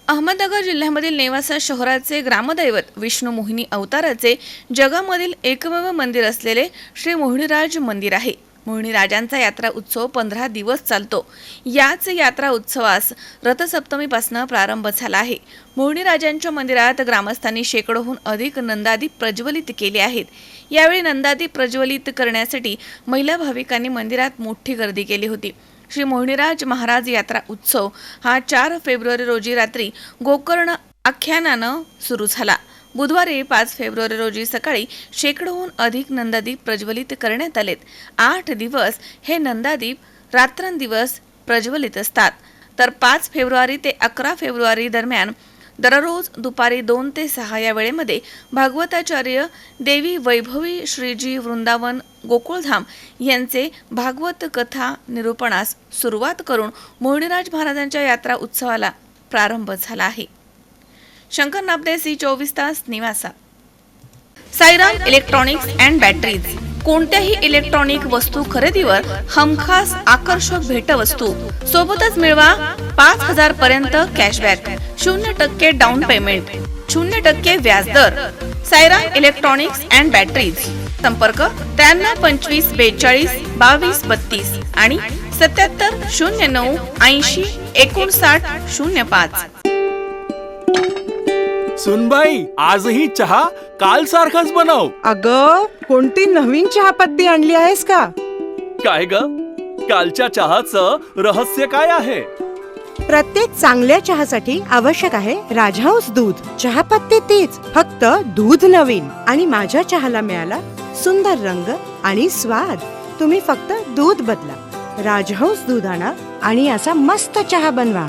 अहमदनगर जिल्ह्यामधील नेवासा शहराचे ग्रामदैवत विष्णू मोहिनी अवताराचे जगामधील एकमेव मंदिर असलेले श्री मोहिनीराज मंदिर आहे. मोहिनीराजांचा यात्रा उत्सव 15 दिवस चालतो. याच यात्रा उत्सवास रथसप्तमीपासून प्रारंभ झाला आहे. मोहिनीराजांच्या मंदिरात ग्रामस्थांनी शेकडोहून अधिक नंदादीप प्रज्वलित केले आहेत. यावेळी नंदादीप प्रज्वलित करण्यासाठी महिला भाविकांनी मंदिरात मोठी गर्दी केली होती. श्री मोहिनीराज महाराज यात्रा उत्सव हा 4 फेब्रुवारी रोजी रात्री गोकर्ण आख्यानानं सुरू झाला. बुधवारी 5 फेब्रुवारी रोजी सकाळी शेकडोहून अधिक नंदादीप प्रज्वलित करण्यात आलेत. 8 दिवस हे नंदादीप रात्रंदिवस प्रज्वलित असतात. तर 5 फेब्रुवारी ते 11 फेब्रुवारी दरम्यान दररोज दुपारी 2 ते 6 या वेळेमध्ये भागवताचार्य देवी वैभवी श्रीजी वृंदावन गोकुळधाम यांचे भागवत कथा निरूपणास सुरुवात करून मोहिनीराज महाराजांच्या यात्रा उत्सवाला प्रारंभ झाला आहे. शंकर नापदे, C24 तास, निवासा. Sairam electronics and batteries. कोणत्याही इलेक्ट्रॉनिक वस्तू खरेदीवर हमखास आकर्षक भेटवस्तू सोबतच मिळवा. 5,000 पर्यंत कॅशबॅक, 0% डाऊन पेमेंट, 0% व्याजदर. Sairam electronics and batteries. संपर्क 93 25 42 22 32 आणि 77 09 80 59 05. सुनबाई, आजही चहा काल सारखाच बनव. अगं, कोणती नवीन चहापत्ती आणली आहेस का? काय ग, कालच्या चहाचं रहस्य काय आहे? प्रत्येक चांगल्या चहासाठी आवश्यक आहे राजहंस दूध. चहापत्ती तीच, फक्त दूध नवीन. आणि माझ्या चहाला मिळाला सुंदर रंग आणि स्वाद. तुम्ही फक्त दूध बदला, राजहंस दूध आणा आणि असा मस्त चहा बनवा.